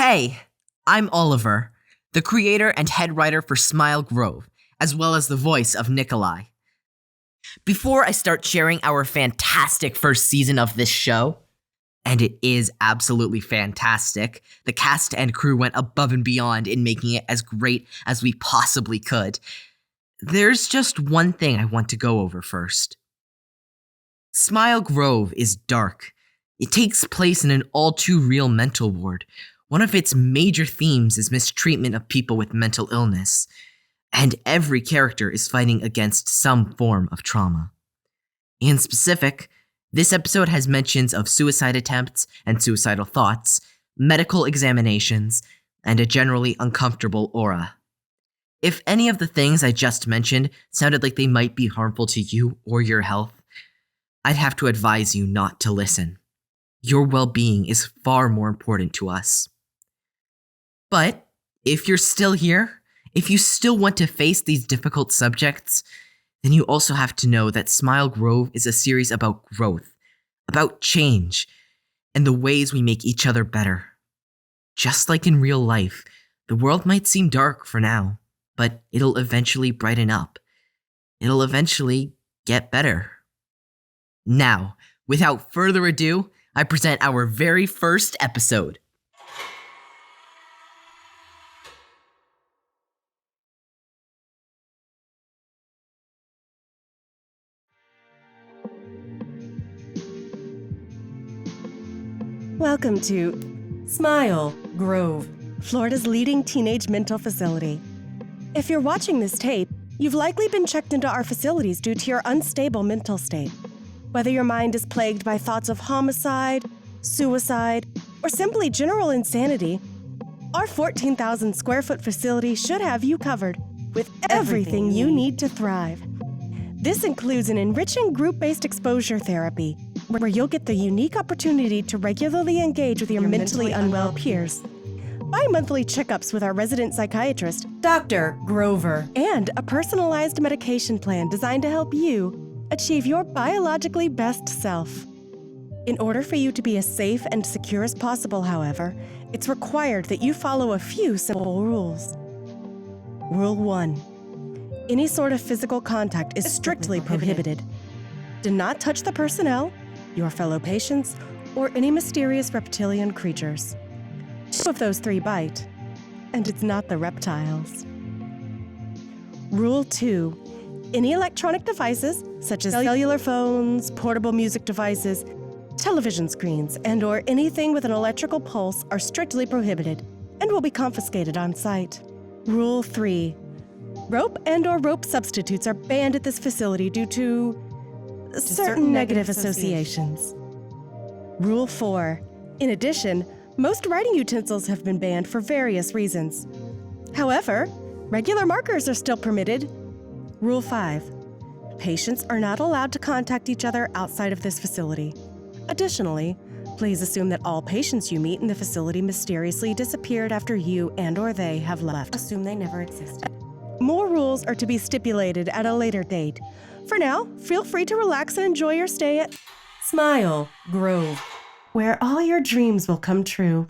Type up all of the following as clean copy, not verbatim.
Hey, I'm Oliver, the creator and head writer for Smile Grove, as well as the voice of Nikolai. Before I start sharing our fantastic first season of this show, and it is absolutely fantastic, the cast and crew went above and beyond in making it as great as we possibly could. There's just one thing I want to go over first. Smile Grove is dark. It takes place in an all-too-real mental ward. One of its major themes is mistreatment of people with mental illness, and every character is fighting against some form of trauma. In specific, this episode has mentions of suicide attempts and suicidal thoughts, medical examinations, and a generally uncomfortable aura. If any of the things I just mentioned sounded like they might be harmful to you or your health, I'd have to advise you not to listen. Your well-being is far more important to us. But if you're still here, if you still want to face these difficult subjects, then you also have to know that Smile Grove is a series about growth, about change, and the ways we make each other better. Just like in real life, the world might seem dark for now, but it'll eventually brighten up. It'll eventually get better. Now, without further ado, I present our very first episode. Welcome to Smile Grove, Florida's leading teenage mental facility. If you're watching this tape, you've likely been checked into our facilities due to your unstable mental state. Whether your mind is plagued by thoughts of homicide, suicide, or simply general insanity, our 14,000 square foot facility should have you covered with everything you need to thrive. This includes an enriching group-based exposure therapy, where you'll get the unique opportunity to regularly engage with your mentally unwell peers, bi-monthly checkups with our resident psychiatrist, Dr. Grover, and a personalized medication plan designed to help you achieve your biologically best self. In order for you to be as safe and secure as possible, however, it's required that you follow a few simple rules. Rule 1. Any sort of physical contact is strictly prohibited. Do not touch the personnel, your fellow patients, or any mysterious reptilian creatures. 2 of those 3 bite, and it's not the reptiles. Rule 2. Any electronic devices, such as cellular phones, portable music devices, television screens, and/or anything with an electrical pulse are strictly prohibited and will be confiscated on site. Rule 3. Rope and/or rope substitutes are banned at this facility due to certain negative associations. Rule 4. In addition, most writing utensils have been banned for various reasons. However, regular markers are still permitted. Rule 5. Patients are not allowed to contact each other outside of this facility. Additionally, please assume that all patients you meet in the facility mysteriously disappeared after you and/or they have left. Assume they never existed. More rules are to be stipulated at a later date. For now, feel free to relax and enjoy your stay at Smile Grove, where all your dreams will come true.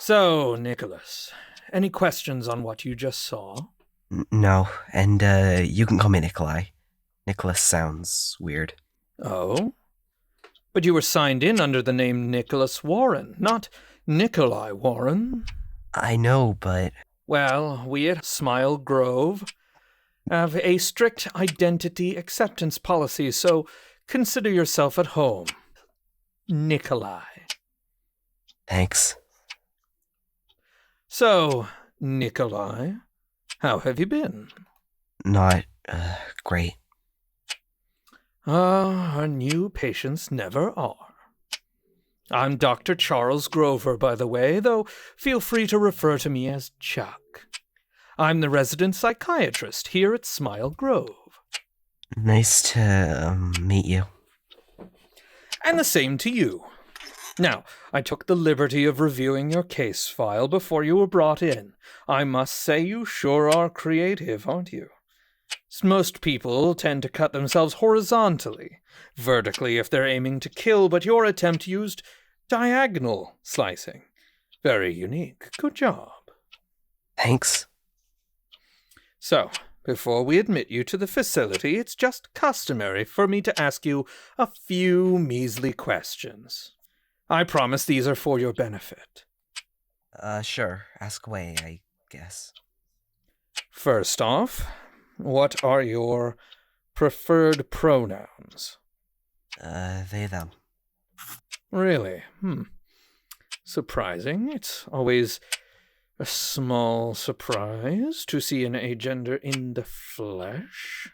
So, Nicholas, any questions on what you just saw? No, and you can call me Nikolai. Nicholas sounds weird. Oh? But you were signed in under the name Nicholas Warren, not Nikolai Warren. I know, but... Well, we at Smile Grove have a strict identity acceptance policy, so consider yourself at home. Nikolai. Thanks. So, Nikolai, how have you been? Not, great. Our new patients never are. I'm Dr. Charles Grover, by the way, though feel free to refer to me as Chuck. I'm the resident psychiatrist here at Smile Grove. Nice to, meet you. And the same to you. Now, I took the liberty of reviewing your case file before you were brought in. I must say you sure are creative, aren't you? Most people tend to cut themselves horizontally, vertically if they're aiming to kill, but your attempt used diagonal slicing. Very unique. Good job. Thanks. So, before we admit you to the facility, it's just customary for me to ask you a few measly questions. I promise these are for your benefit. Sure. Ask away, I guess. First off, what are your preferred pronouns? They, them. Really? Surprising. It's always a small surprise to see an agender in the flesh.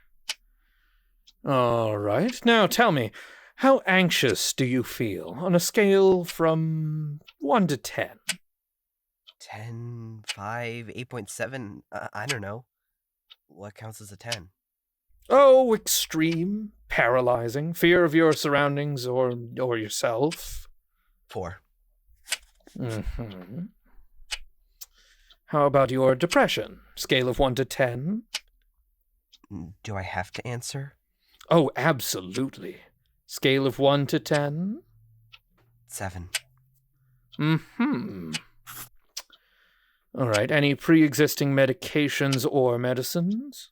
All right. Now tell me, how anxious do you feel on a scale from 1 to 10? 10, 5, 8.7, I don't know. What counts as a 10? Oh, extreme, paralyzing, fear of your surroundings or yourself. 4. Mm-hmm. How about your depression? Scale of 1 to 10? Do I have to answer? Oh, absolutely. Scale of 1 to 10? 7. Mm-hmm. All right. Any pre-existing medications or medicines?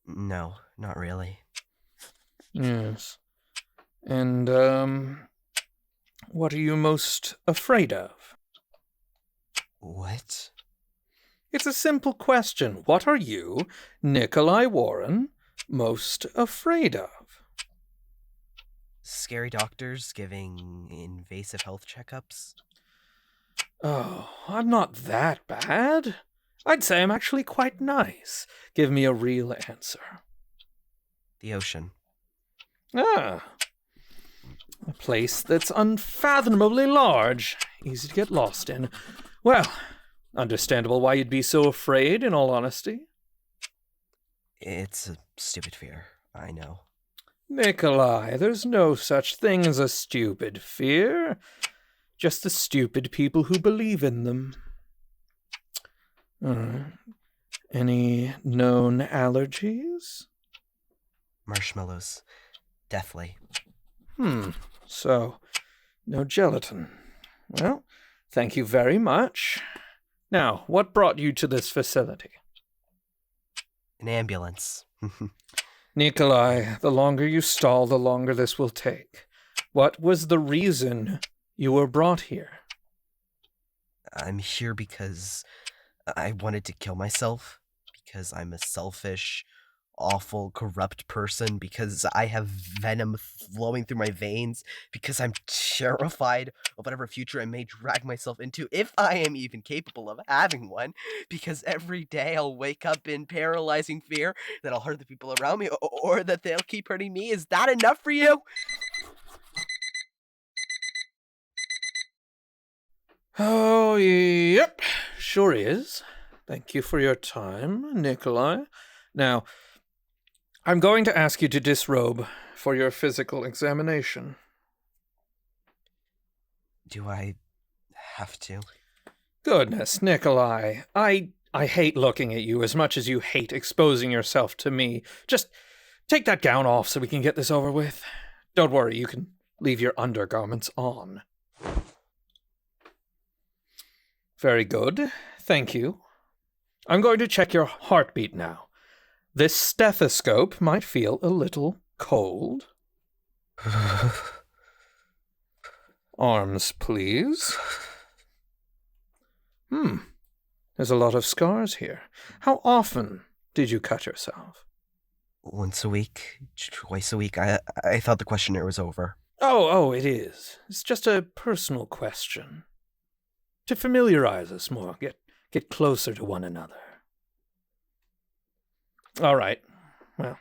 No, not really. Yes. And, what are you most afraid of? What? It's a simple question. What are you, Nikolai Warren, most afraid of? Scary doctors giving invasive health checkups? Oh, I'm not that bad. I'd say I'm actually quite nice. Give me a real answer. The ocean. Ah. A place that's unfathomably large. Easy to get lost in. Well, understandable why you'd be so afraid, in all honesty. It's a stupid fear, I know. Nikolai, there's no such thing as a stupid fear. Just the stupid people who believe in them. Any known allergies? Marshmallows. Deathly. So, no gelatin. Well, thank you very much. Now, what brought you to this facility? An ambulance. Nikolai, the longer you stall, the longer this will take. What was the reason you were brought here? I'm here because I wanted to kill myself. Because I'm a selfish, awful, corrupt person. Because I have venom flowing through my veins. Because I'm terrified of whatever future I may drag myself into, if I am even capable of having one. Because every day I'll wake up in paralyzing fear that I'll hurt the people around me, or that they'll keep hurting me. Is that enough for you? Oh, yep, sure is. Thank you for your time, Nikolai. Now, I'm going to ask you to disrobe for your physical examination. Do I have to? Goodness, Nikolai, I hate looking at you as much as you hate exposing yourself to me. Just take that gown off so we can get this over with. Don't worry, you can leave your undergarments on. Very good. Thank you. I'm going to check your heartbeat now. This stethoscope might feel a little cold. Arms, please. There's a lot of scars here. How often did you cut yourself? Once a week, twice a week. I thought the questionnaire was over. Oh, it is. It's just a personal question. to familiarize us more, get closer to one another. All right. Well,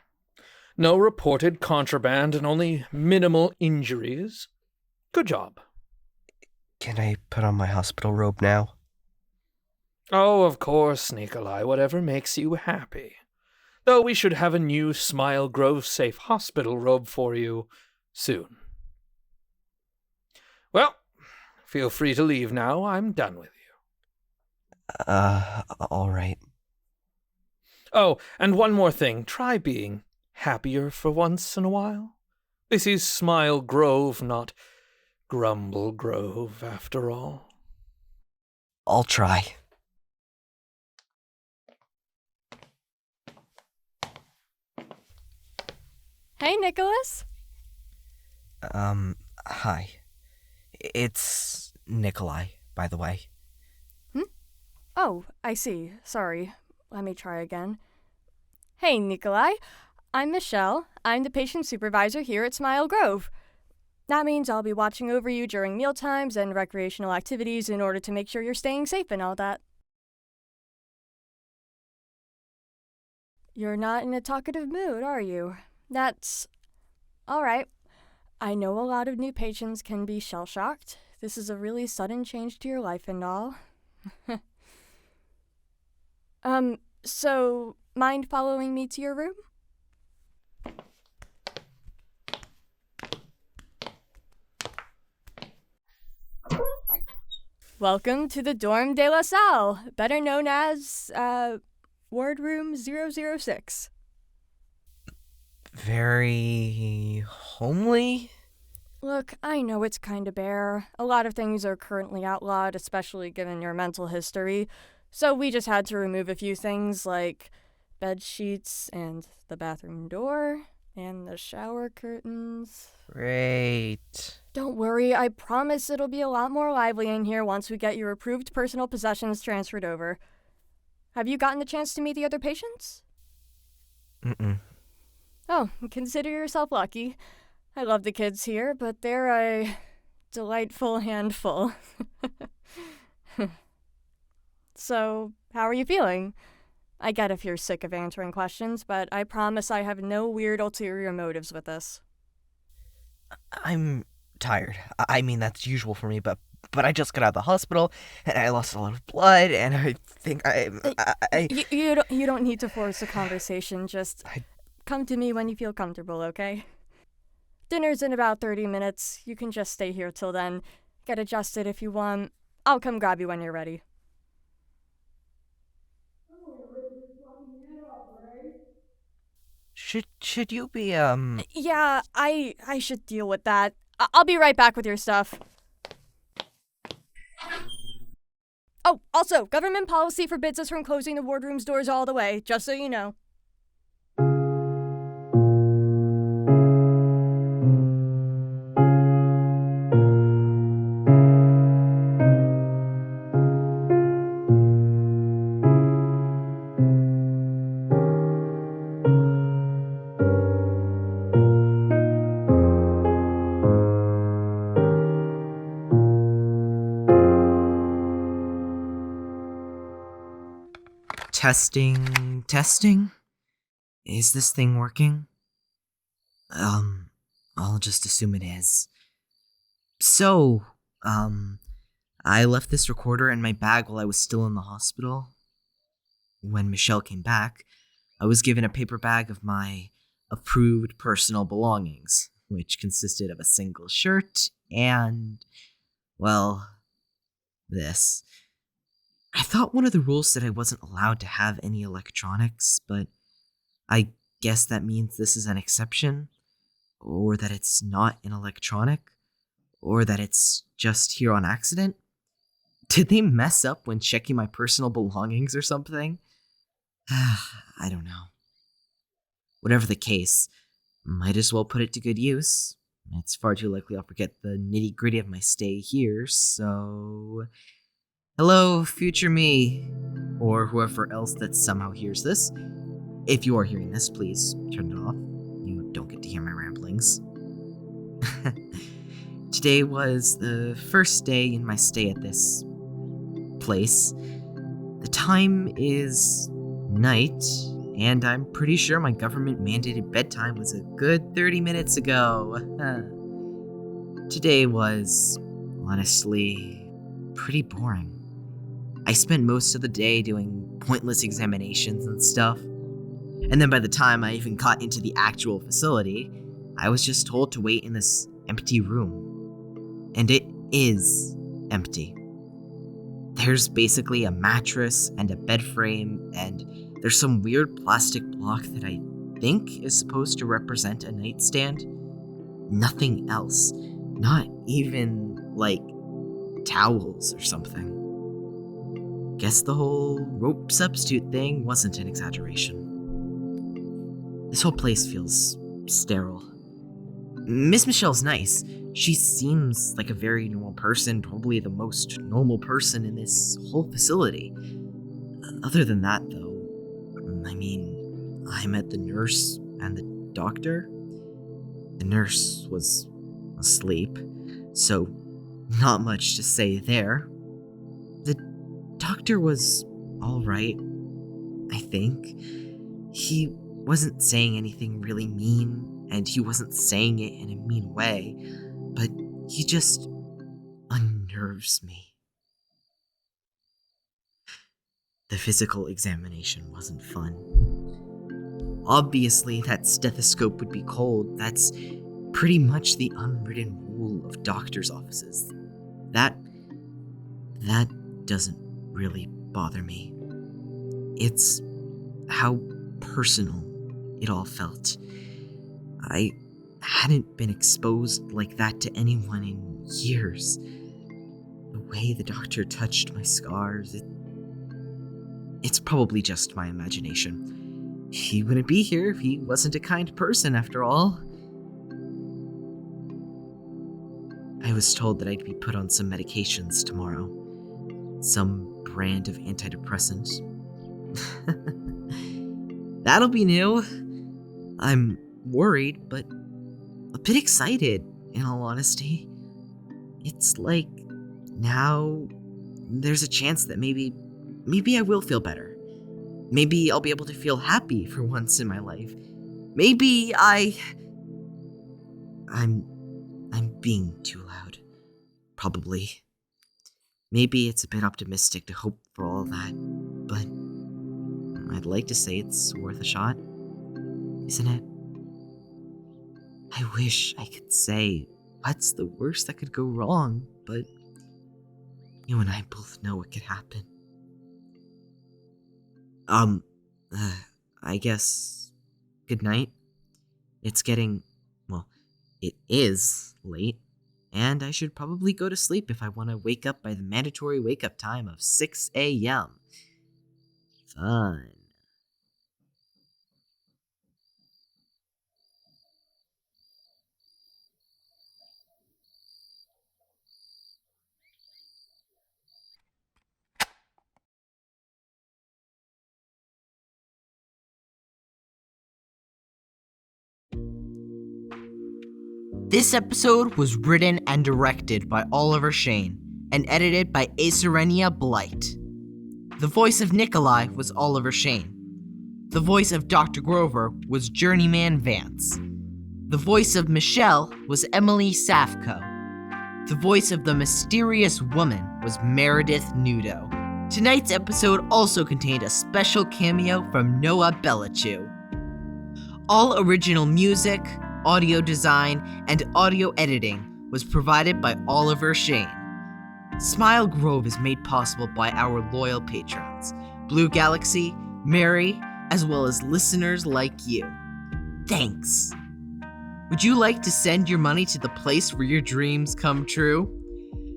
no reported contraband and only minimal injuries. Good job. Can I put on my hospital robe now? Oh, of course, Nikolai, whatever makes you happy. Though we should have a new Smile Grove safe hospital robe for you soon. Well, feel free to leave now. I'm done with you. All right. Oh, and one more thing. Try being happier for once in a while. This is Smile Grove, not Grumble Grove, after all. I'll try. Hey, Nicholas. Hi. It's Nikolai, by the way. Oh, I see. Sorry. Let me try again. Hey, Nikolai. I'm Michelle. I'm the patient supervisor here at Smile Grove. That means I'll be watching over you during mealtimes and recreational activities in order to make sure you're staying safe and all that. You're not in a talkative mood, are you? That's all right. I know a lot of new patients can be shell-shocked. This is a really sudden change to your life and all. So mind following me to your room? Welcome to the Dorm de la Salle, better known as, Ward Room 006. Very homely? Look, I know it's kinda bare. A lot of things are currently outlawed, especially given your mental history. So we just had to remove a few things like bed sheets and the bathroom door and the shower curtains. Great. Don't worry, I promise it'll be a lot more lively in here once we get your approved personal possessions transferred over. Have you gotten the chance to meet the other patients? Mm-mm. Oh, consider yourself lucky. I love the kids here, but they're a delightful handful. So, how are you feeling? I get if you're sick of answering questions, but I promise I have no weird ulterior motives with this. I'm tired. I mean, that's usual for me, but I just got out of the hospital, and I lost a lot of blood, and I think You don't need to force a conversation, just come to me when you feel comfortable, okay? Dinner's in about 30 minutes. You can just stay here till then. Get adjusted if you want. I'll come grab you when you're ready. Should you be, Yeah, I should deal with that. I'll be right back with your stuff. Oh, also, government policy forbids us from closing the wardroom's doors all the way, just so you know. Testing? Is this thing working? I'll just assume it is. So, I left this recorder in my bag while I was still in the hospital. When Michelle came back, I was given a paper bag of my approved personal belongings, which consisted of a single shirt and, well, this. I thought one of the rules said I wasn't allowed to have any electronics, but I guess that means this is an exception, or that it's not an electronic, or that it's just here on accident. Did they mess up when checking my personal belongings or something? I don't know. Whatever the case, might as well put it to good use. It's far too likely I'll forget the nitty-gritty of my stay here, so... Hello, future me, or whoever else that somehow hears this. If you are hearing this, please turn it off. You don't get to hear my ramblings. Today was the first day in my stay at this place. The time is night, and I'm pretty sure my government-mandated bedtime was a good 30 minutes ago. Today was, honestly, pretty boring. I spent most of the day doing pointless examinations and stuff. And then by the time I even got into the actual facility, I was just told to wait in this empty room. And it is empty. There's basically a mattress and a bed frame, and there's some weird plastic block that I think is supposed to represent a nightstand. Nothing else. Not even, like, towels or something. Guess the whole rope substitute thing wasn't an exaggeration. This whole place feels sterile. Miss Michelle's nice. She seems like a very normal person, probably the most normal person in this whole facility. Other than that, though, I mean, I met the nurse and the doctor. The nurse was asleep, so not much to say there. The doctor was alright, I think. He wasn't saying anything really mean, and he wasn't saying it in a mean way, but he just unnerves me. The physical examination wasn't fun. Obviously, that stethoscope would be cold. That's pretty much the unwritten rule of doctors' offices. That doesn't really bother me. It's how personal it all felt. I hadn't been exposed like that to anyone in years. The way the doctor touched my scars, it's probably just my imagination. He wouldn't be here if he wasn't a kind person, after all. I was told that I'd be put on some medications tomorrow. Some brand of antidepressant. That'll be new. I'm worried, but a bit excited, in all honesty. It's like, now there's a chance that maybe I will feel better. Maybe I'll be able to feel happy for once in my life. Maybe I'm being too loud. Probably. Maybe it's a bit optimistic to hope for all that, but I'd like to say it's worth a shot, isn't it? I wish I could say what's the worst that could go wrong, but you and I both know what could happen. I guess good night. It is late, and I should probably go to sleep if I want to wake up by the mandatory wake-up time of 6 a.m. Fun. This episode was written and directed by Oliver Shane and edited by Acerenia Blight. The voice of Nikolai was Oliver Shane. The voice of Dr. Grover was Journeyman Vance. The voice of Michelle was Emily Safko. The voice of the mysterious woman was Meredith Nudo. Tonight's episode also contained a special cameo from Noah Belichiw. All original music, audio design, and audio editing was provided by Oliver Shane. Smile Grove is made possible by our loyal patrons, Blue Galaxy, Mary, as well as listeners like you. Thanks! Would you like to send your money to the place where your dreams come true?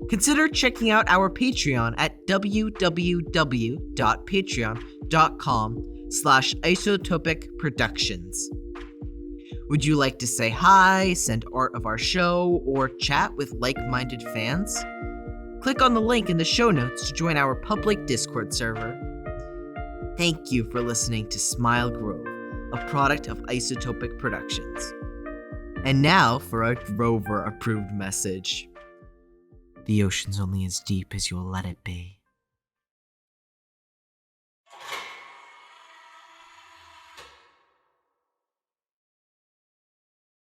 Consider checking out our Patreon at www.patreon.com/isotopicproductions. Would you like to say hi, send art of our show, or chat with like-minded fans? Click on the link in the show notes to join our public Discord server. Thank you for listening to Smile Grove, a product of Isotopic Productions. And now for a Grover-approved message. The ocean's only as deep as you'll let it be.